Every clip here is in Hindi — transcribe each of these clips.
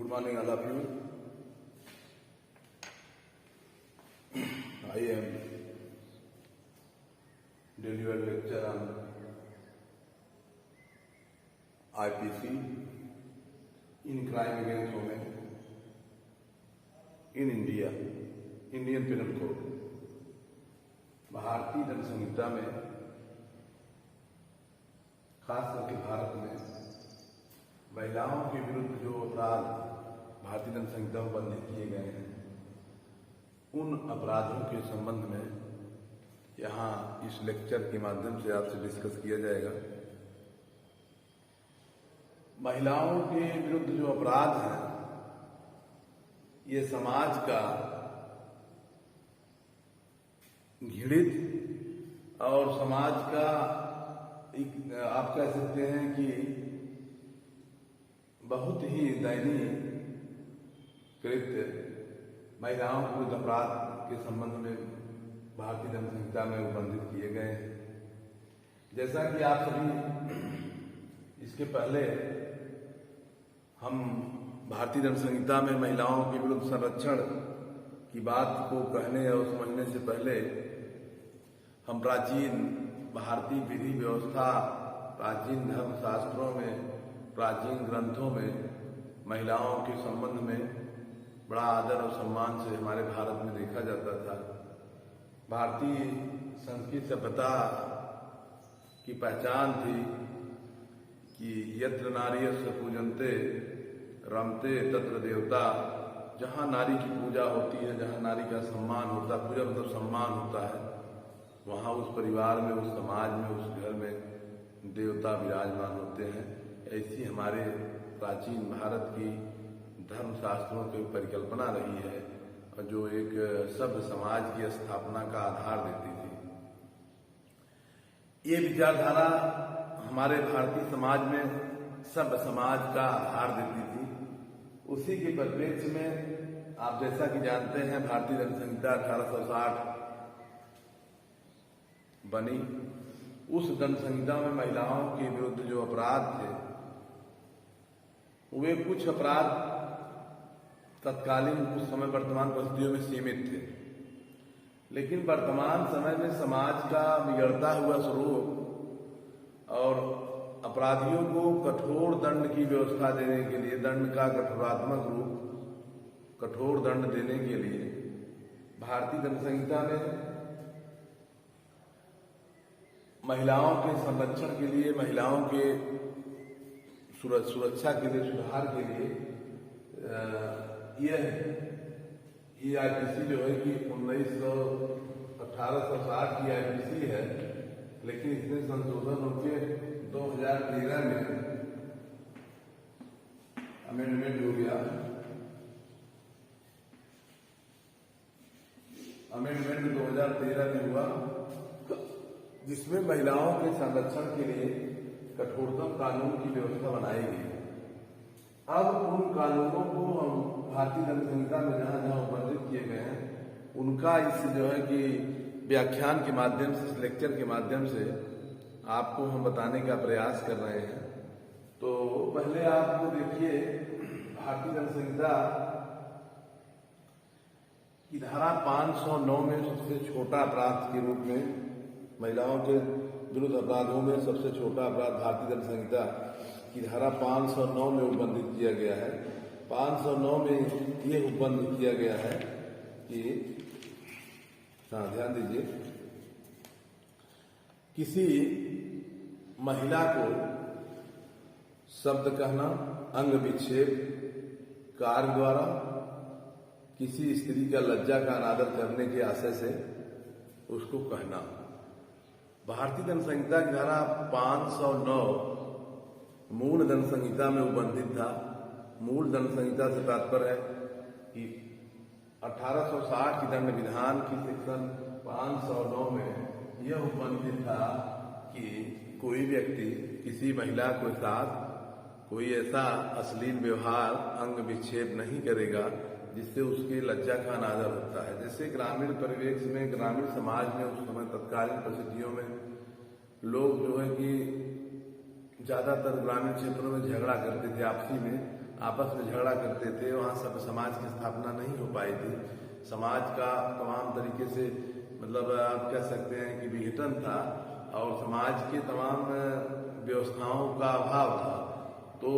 Good morning, all of you. I am delivered lecture on IPC in crime against women in India, Indian Penal Code. भारतीय दंड संहिता में, खास करके भारत में महिलाओं के विरुद्ध जो अपराध भारतीय दंड संहिता में बंधित किए गए हैं, उन अपराधों के संबंध में यहाँ इस लेक्चर के माध्यम से आपसे डिस्कस किया जाएगा। महिलाओं के विरुद्ध जो अपराध हैं, ये समाज का घृणित और समाज का आप कह सकते हैं कि बहुत ही दयनीय कृत्य महिलाओं के विरुद्ध अपराध के संबंध में भारतीय दंड संहिता में उल्लंघित किए गए हैं। जैसा कि आप सभी इसके पहले हम भारतीय दंड संहिता में महिलाओं के विरुद्ध संरक्षण की बात को कहने और समझने से पहले हम प्राचीन भारतीय विधि व्यवस्था, प्राचीन धर्म शास्त्रों में, प्राचीन ग्रंथों में महिलाओं के संबंध में बड़ा आदर और सम्मान से हमारे भारत में देखा जाता था। भारतीय संस्कृति सभ्यता की पहचान थी कि यत्र नार्यस्य पूजन्ते रमते तत्र देवता। जहाँ नारी की पूजा होती है, जहाँ नारी का सम्मान होता है, पूजा मतलब सम्मान होता है, वहाँ उस परिवार में, उस समाज में, उस घर में देवता विराजमान होते हैं। ऐसी हमारे प्राचीन भारत की धर्म शास्त्रों की परिकल्पना रही है, जो एक सभ्य समाज की स्थापना का आधार देती थी। ये विचारधारा हमारे भारतीय समाज में सभ्य समाज का आधार देती थी। उसी के परिप्रेक्ष्य में आप जैसा कि जानते हैं, भारतीय दंड संहिता 1860 बनी। उस दंड संहिता में महिलाओं के विरुद्ध जो अपराध थे, वे कुछ अपराध तत्कालीन उस समय वर्तमान परिस्थितियों में सीमित थे, लेकिन वर्तमान समय में समाज का बिगड़ता हुआ स्वरूप और अपराधियों को कठोर दंड की व्यवस्था देने के लिए, दंड का कठोरात्मक रूप, कठोर दंड देने के लिए भारतीय दंड संहिता में महिलाओं के संरक्षण के लिए, महिलाओं के सुरक्षा के लिए, सुधार के लिए ये आईपीसी जो है कि 1860 की आईपीसी है, लेकिन इसमें संशोधन होकर 2013 में अमेंडमेंट हो गया। अमेंडमेंट 2013 में हुआ, जिसमें महिलाओं के संरक्षण के लिए कठोरतम कानून की व्यवस्था बनाई गई। अब उन कानूनों को हम भारतीय दंड संहिता में जहां जहां उपबंधित किए गए हैं, उनका इस जो है कि व्याख्यान के माध्यम से, इस लेक्चर के माध्यम से आपको हम बताने का प्रयास कर रहे हैं। तो पहले आपको देखिए, भारतीय दंड संहिता की धारा 509 में सबसे छोटा अपराध के रूप में महिलाओं के विरुद्ध अपराधों में सबसे छोटा अपराध भारतीय दंड संहिता की धारा 509 में उपबंधित किया गया है। 509 में ये उपबंधित किया गया है कि, ध्यान दीजिए, किसी महिला को शब्द कहना, अंग विक्षेप, कार्य द्वारा किसी स्त्री का लज्जा का अनादर करने के आशय से उसको कहना। भारतीय दंड संहिता की धारा 509 मूल दंड संहिता में उपबंधित था। मूल दंड संहिता से तात्पर्य है कि 1860 की दंड विधान की सेक्शन 509 में यह उपबंधित था कि कोई व्यक्ति किसी महिला के साथ कोई ऐसा अश्लील व्यवहार, अंग विक्षेप नहीं करेगा जिससे उसके लज्जा का अनादर होता है। जैसे ग्रामीण परिवेश में, ग्रामीण समाज में उस समय तत्कालीन परिस्थितियों में लोग जो है कि ज्यादातर ग्रामीण क्षेत्रों में झगड़ा करते थे आपसी में, आपस में झगड़ा करते थे, वहाँ सब समाज की स्थापना नहीं हो पाई थी। समाज का तमाम तरीके से मतलब आप कह सकते हैं कि विघटन था और समाज के तमाम व्यवस्थाओं का अभाव था, तो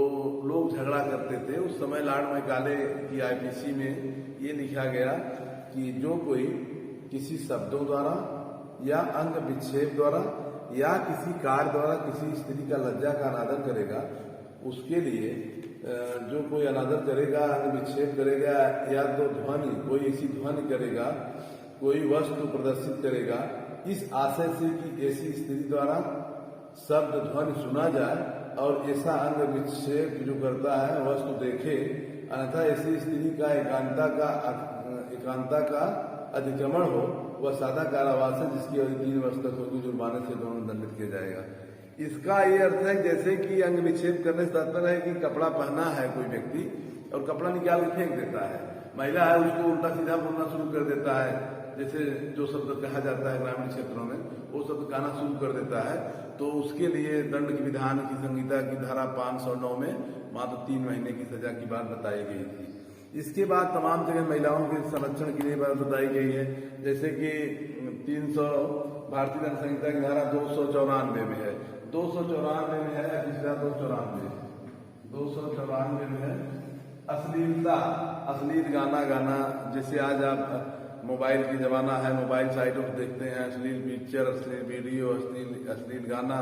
लोग झगड़ा करते थे। उस समय लॉर्ड मैकाले की आईपीसी में ये लिखा गया कि जो कोई किसी शब्दों द्वारा या अंग विक्षेप द्वारा या किसी कार्य द्वारा किसी स्त्री का लज्जा का अनादर करेगा, उसके लिए जो कोई अनादर करेगा, अंग विक्षेप करेगा या तो ध्वनि, कोई ऐसी ध्वनि करेगा, कोई वस्तु प्रदर्शित करेगा इस आशय से कि ऐसी स्त्री द्वारा शब्द ध्वनि सुना जाए और ऐसा अंग विक्षेप जो करता है वस्तु देखे, अन्यथा ऐसी स्त्री का एकांता का अतिक्रमण हो, वह सादा कारावास है जिसकी अवधि 3 वर्ष तक होगी, जुर्माने से दोनों दंडित किया जाएगा। इसका ये अर्थ है जैसे कि अंग विक्षेप करने से तात्पर्य है कि कपड़ा पहना है कोई व्यक्ति और कपड़ा निकाल के फेंक देता है, महिला है उसको उल्टा सीधा बोलना शुरू कर देता है, जैसे जो शब्द कहा जाता है ग्रामीण क्षेत्रों में वो शब्द कहना शुरू कर देता है, तो उसके लिए दंड की विधान की संहिता की धारा 509 में मात्र 3 महीने की सजा की बात बताई गई थी। इसके बाद तमाम जगह महिलाओं के संरक्षण के लिए बात बताई गई है, जैसे कि 300 भारतीय दंड संहिता की धारा 294 में है, 294 में है, तीसरा 294 में है अश्लीलता, अश्लील गाना गाना, जैसे आज आप मोबाइल की जमाना है, मोबाइल साइटों पर देखते हैं अश्लील पिक्चर, अश्लील वीडियो, अश्लील गाना,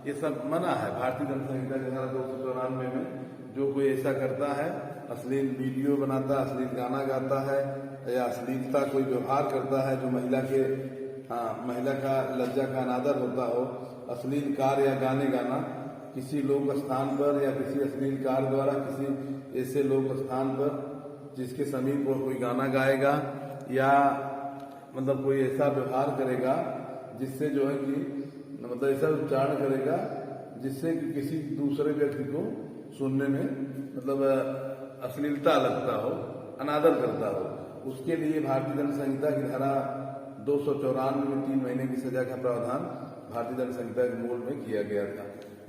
ये सब मना है। भारतीय दंड संहिता की धारा 294 में जो कोई ऐसा करता है, अश्लील वीडियो बनाता है, अश्लील गाना गाता है या अश्लीलता कोई व्यवहार करता है जो महिला का लज्जा का अनादर होता हो, अश्लील कार्य या गाने गाना किसी लोक स्थान पर या किसी अश्लील कार्य द्वारा किसी ऐसे लोक स्थान पर जिसके समीप वो कोई गाना गाएगा या मतलब कोई ऐसा व्यवहार करेगा जिससे जो है कि मतलब ऐसा उच्चारण करेगा जिससे कि किसी दूसरे व्यक्ति को सुनने में मतलब अश्लीलता लगता हो, अनादर करता हो, उसके लिए भारतीय दंड संहिता की धारा 294 में 3 महीने की सजा का प्रावधान भारतीय दंड संहिता के मूल में किया गया था।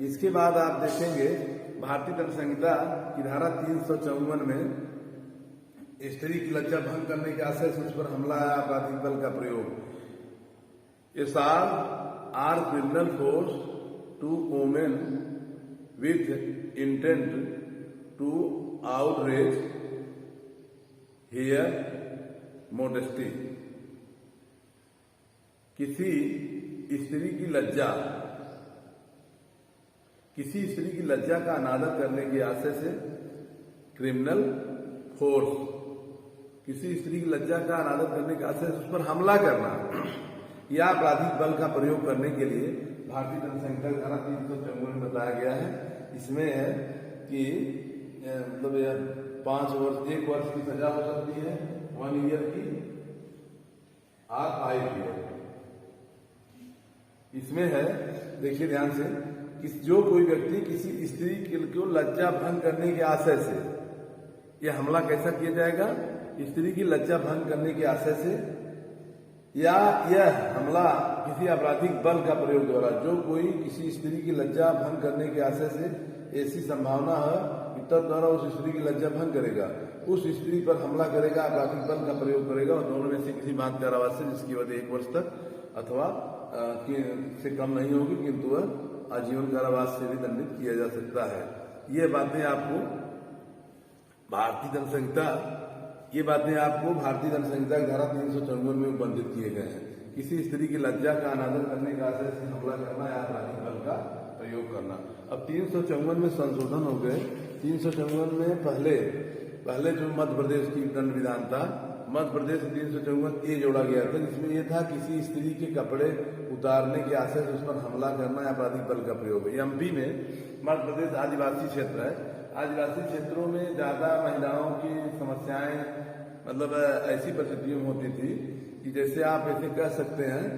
इसके बाद आप देखेंगे भारतीय दंड संहिता की धारा 354 में स्त्री की लज्जा भंग करने के आशय से उस पर हमला या आपराधिक बल का प्रयोग। Assault or criminal force to women with intent to outrage her modesty. किसी स्त्री की लज्जा का अनादर करने के आशय से क्रिमिनल फोर्स, किसी स्त्री की लज्जा का अनादर करने के आशय से उस पर हमला करना या आपराधिक बल का प्रयोग करने के लिए भारतीय दंड संहिता की धारा 354 में बताया गया है। इसमें है कि मतलब 5 वर्ष 1 वर्ष की सजा हो सकती है, 1 ईयर की और 5 ईयर। इसमें है, देखिए ध्यान से, कि जो कोई व्यक्ति किसी स्त्री को लज्जा भंग करने के आशय से, यह हमला कैसा किया जाएगा, स्त्री की लज्जा भंग करने के आशय से या यह हमला किसी आपराधिक बल का प्रयोग द्वारा, जो कोई किसी स्त्री की लज्जा भंग करने के आशय से ऐसी संभावना है कि तब द्वारा उस स्त्री की लज्जा भंग करेगा, उस स्त्री पर हमला करेगा, आपराधिक बल का प्रयोग करेगा और दोनों में से किसी बात कारावास से जिसकी अवधि 1 वर्ष तक अथवा से कम नहीं होगी, किंतु वह आजीवन कारावास से भी दंडित किया जा सकता है। ये बातें आपको भारतीय दंड संहिता की धारा 354 में उल्लेखित किए गए हैं। किसी स्त्री की लज्जा का अनादर करने का आशय से हमला करना या आपराधिक बल का प्रयोग करना। अब 354 में संशोधन हो गए। 354 में पहले जो मध्य प्रदेश की दंड विधान था, मध्य प्रदेश 354 ए जोड़ा गया था, जिसमें यह था किसी स्त्री के कपड़े उतारने के आशय से उस पर हमला करना या आपराधिक बल का प्रयोग। एमपी में, मध्य प्रदेश आदिवासी क्षेत्र है, आदिवासी क्षेत्रों में ज्यादा महिलाओं की समस्याएं मतलब ऐसी परिस्थितियों में होती थी कि जैसे आप ऐसे कह सकते हैं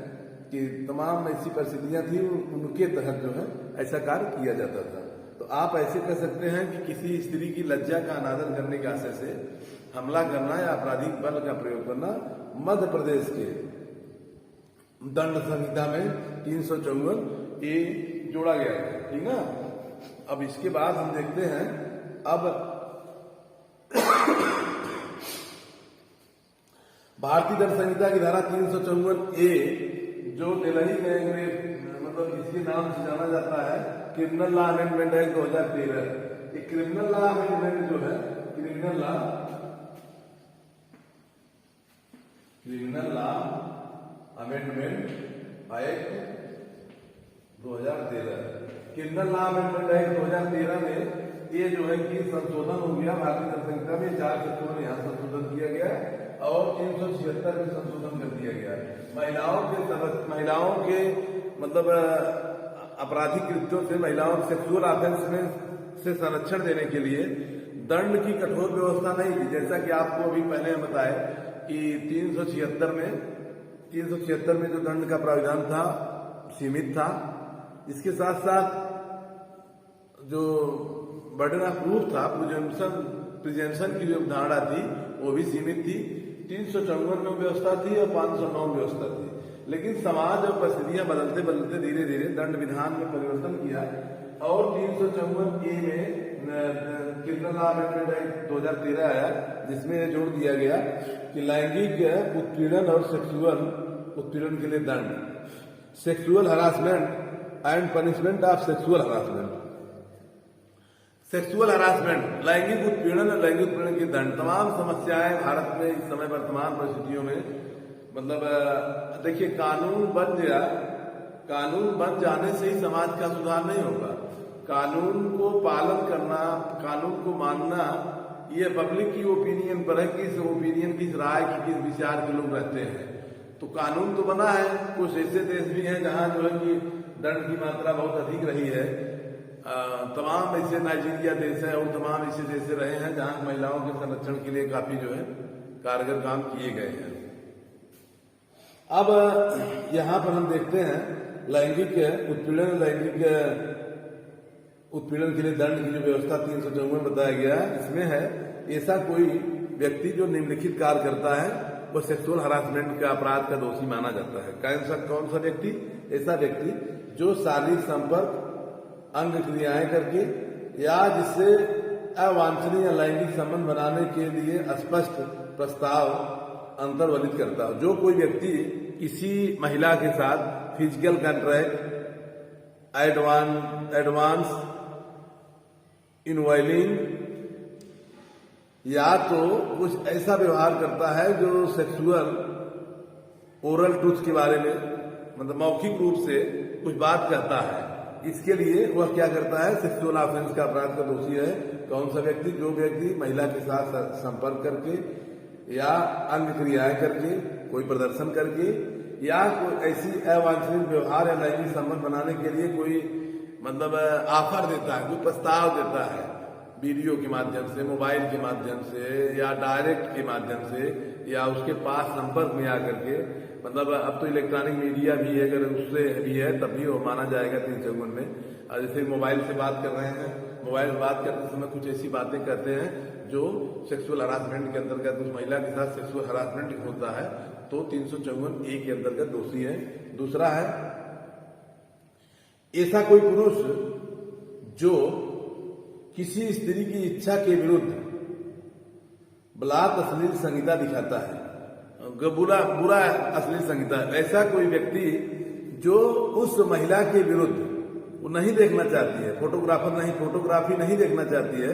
कि तमाम ऐसी परिस्थितियां थी, उनके तहत जो है ऐसा कार्य किया जाता था। तो आप ऐसे कह सकते हैं कि किसी स्त्री की लज्जा का अनादर करने के आशय से हमला करना या आपराधिक बल का प्रयोग करना मध्य प्रदेश के दंड संहिता में 354 ए जोड़ा गया है, ठीक ना। अब इसके बाद हम देखते हैं, अब भारतीय दंड संहिता की धारा 354A जो दिल्ली गैंग रेप मतलब इसके नाम से जाना जाता है, क्रिमिनल लॉ अमेंडमेंट एक्ट 2013। ये क्रिमिनल लॉ अमेंडमेंट जो है, criminal law amendment act 2013, criminal law amendment act 2013 में ये जो है कि संशोधन हो गया भारतीय दंड संहिता में। 4 सेक्टरों में यहाँ संशोधन किया गया और 376 में संशोधन कर दिया गया। महिलाओं के मतलब आपराधिक कृत्यों से महिलाओं के सेक्सुअल ऑफेंस में से संरक्षण देने के लिए दंड की कठोर व्यवस्था नहीं थी। जैसा कि आपको अभी पहले हम बताए कि 376 में जो दंड का प्राविधान था सीमित था। इसके साथ साथ जो बर्डन ऑफ प्रूफ था, प्रिजेंशन की जो धारणा थी वो भी सीमित थी। 354 में व्यवस्था थी और 509 में व्यवस्था थी। लेकिन समाज और परिस्थितियां बदलते बदलते धीरे धीरे दंड विधान में परिवर्तन किया और 354A में क्रिमिनल लॉ अमेंडमेंट एक्ट 2013 आया, जिसमें यह जोड़ दिया गया कि लैंगिक उत्पीड़न और सेक्सुअल उत्पीड़न के लिए दंड, sexual harassment and punishment of sexual harassment. Sexual harassment, लैंगिक उत्पीड़न के दंड। तमाम समस्याएं भारत में इस समय वर्तमान परिस्थितियों में मतलब देखिए, कानून बन जाने से ही समाज का सुधार नहीं होगा। कानून को पालन करना, कानून को मानना, ये पब्लिक की ओपिनियन पर है, किस ओपिनियन, किस राय की, किस विचार के लोग रहते हैं। तो कानून तो बना है। कुछ ऐसे देश भी हैं जहां जो है कि दंड की मात्रा बहुत अधिक रही है। तमाम ऐसे नाइजीरिया देश है और तमाम ऐसे देश रहे हैं जहां महिलाओं के संरक्षण के लिए काफी जो है कारगर काम किए गए हैं। अब यहाँ पर हम देखते हैं लैंगिक उत्पीड़न के लिए दंड की जो व्यवस्था 354 में बताया गया है, इसमें है ऐसा कोई व्यक्ति जो निम्नलिखित कार्य करता है वो सेक्सुअल हरासमेंट का अपराध का दोषी माना जाता है। कौन सा व्यक्ति? ऐसा व्यक्ति जो शारीरिक संपर्क, अंग क्रियाएं करके या जिससे अवांछनीय लैंगिक संबंध बनाने के लिए स्पष्ट प्रस्ताव अंतर्वलित करता हो। जो कोई व्यक्ति किसी महिला के साथ फिजिकल कॉन्ट्रैक्ट, एडवांस इनवॉइलिंग या तो कुछ ऐसा व्यवहार करता है जो सेक्सुअल ओरल टूथ के बारे में मतलब मौखिक रूप से कुछ बात करता है, इसके लिए वह क्या करता है? सेक्सुअल ऑफेंस का अपराध का दोषी है। कौन सा व्यक्ति? जो व्यक्ति महिला के साथ संपर्क करके या अंग क्रियाएं करके, कोई प्रदर्शन करके या कोई ऐसी अवांछनीय व्यवहार या लैंगिक संबंध बनाने के लिए कोई मतलब ऑफर देता है, कोई प्रस्ताव देता है, वीडियो के माध्यम से, मोबाइल के माध्यम से या डायरेक्ट के माध्यम से या उसके पास संपर्क में आकर के, मतलब अब तो इलेक्ट्रॉनिक मीडिया भी है, अगर उससे भी है तब भी वो माना जाएगा 354 में। जैसे मोबाइल से बात कर रहे हैं, मोबाइल बात करते समय कुछ ऐसी बातें करते हैं जो सेक्सुअल हरासमेंट के अंतर्गत, उस महिला के साथ सेक्सुअल हरासमेंट होता है तो 354A के अंतर्गत दोषी है। दूसरा है ऐसा कोई पुरुष जो किसी स्त्री की इच्छा के विरुद्ध बलात् अश्लील संगीता दिखाता है, बुरा अश्लील संगीता। ऐसा कोई व्यक्ति जो उस महिला के विरुद्ध वो नहीं देखना चाहती है, फोटोग्राफी नहीं देखना चाहती है,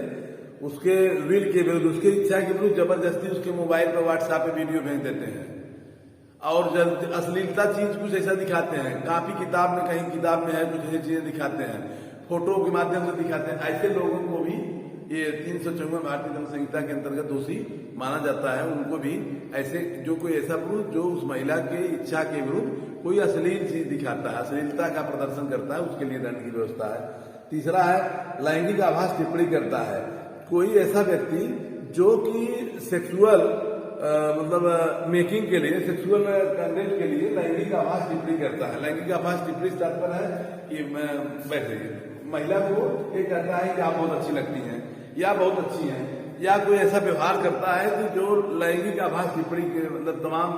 उसके विल के विरुद्ध, उसकी इच्छा के विरुद्ध जबरदस्ती उसके मोबाइल पर व्हाट्सएप पे वीडियो भेज देते हैं और अश्लीलता चीज कुछ ऐसा दिखाते हैं। काफी किताब में, कहीं किताब में है, कुछ ऐसी चीजें दिखाते हैं, फोटो के माध्यम से दिखाते हैं। ऐसे लोगों को भी ये 354 भारतीय दंड संहिता के अंतर्गत दोषी माना जाता है। उनको भी ऐसे, जो कोई ऐसा पुरुष जो उस महिला के इच्छा के विरुद्ध कोई अश्लील चीज दिखाता है, अश्लीलता का प्रदर्शन करता है, उसके लिए दंड की व्यवस्था है। तीसरा है लैंगिक आभास टिप्पणी करता है। कोई ऐसा व्यक्ति जो कि सेक्सुअल मतलब मेकिंग के लिए, सेक्सुअल कंटेंट के लिए लैंगिक आभास टिप्पणी करता है। लैंगिक आभास टिप्पणी तात्पर्य है कि वैसे महिला को ये कहता है कि आप बहुत अच्छी लगती हैं या बहुत अच्छी हैं, या कोई ऐसा व्यवहार करता है कि जो लैंगिक आभास टिप्पणी के मतलब तमाम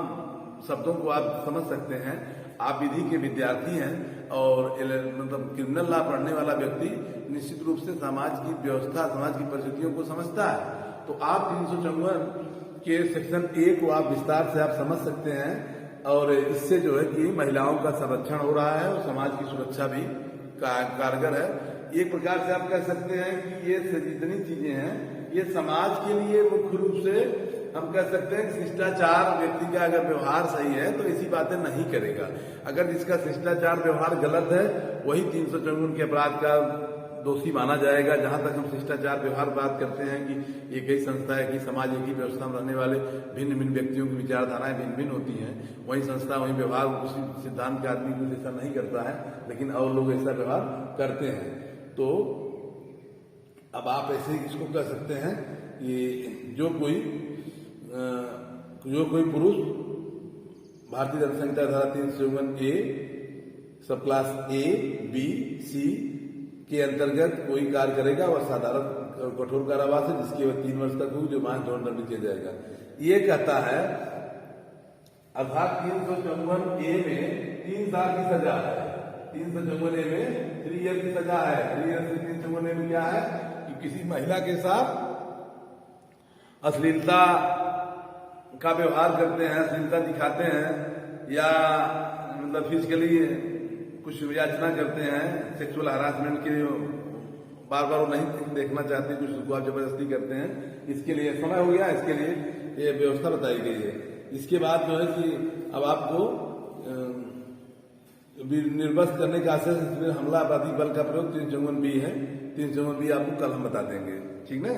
शब्दों को आप समझ सकते हैं। आप विधि के विद्यार्थी हैं और मतलब क्रिमिनल लॉ पढ़ने वाला व्यक्ति निश्चित रूप से समाज की व्यवस्था, समाज की परिस्थितियों को समझता है तो आप 354 के सेक्शन 1 को आप विस्तार से आप समझ सकते हैं, और इससे जो है कि महिलाओं का संरक्षण हो रहा है और समाज की सुरक्षा भी कारगर है। एक प्रकार से आप कह सकते हैं कि ये जितनी चीजें हैं ये समाज के लिए मुख्य रूप से हम कह सकते हैं कि शिष्टाचार, व्यक्ति का अगर व्यवहार सही है तो ऐसी बातें नहीं करेगा। अगर जिसका शिष्टाचार व्यवहार गलत है वही 354 के अपराध का दोषी माना जाएगा। जहां तक हम शिष्टाचार व्यवहार बात करते हैं कि एक ही संस्था है कि समाज एक ही व्यवस्था में रहने वाले भिन्न भिन्न व्यक्तियों की विचारधाराएं भिन्न भिन्न होती हैं, वही संस्था वही व्यवहार उसी सिद्धांत के आदमी कुछ ऐसा नहीं करता है, लेकिन और लोग ऐसा व्यवहार करते हैं। तो अब आप ऐसे इसको कह सकते हैं कि जो कोई पुरुष भारतीय दंड संहिता धारा 354A सब क्लास A, B, C के अंतर्गत कोई कार्य करेगा वह साधारण कठोर कारावास है जिसकी अवधि 3 वर्ष तक होगी, जो मान दंड किया जाएगा। ये कहता है अर्थात 354A में 3 साल की सजा है, 354A में 3 ईयर की सजा है। 3 ईयर से 354A में क्या है कि किसी महिला के साथ अश्लीलता का व्यवहार करते हैं, अश्लीलता दिखाते हैं या मतलब फिजिकली कुछ याचना करते हैं, सेक्सुअल हरासमेंट के बार बार वो नहीं देखना चाहते, कुछ उसको आप जबरदस्ती करते हैं, इसके लिए समय हो गया, इसके लिए ये व्यवस्था बताई गई है। इसके बाद जो है कि अब आपको निर्वस्त करने का आशय से हमला अपराधी बल का प्रयोग 354B है। 354B आपको कल हम बता देंगे, ठीक ना।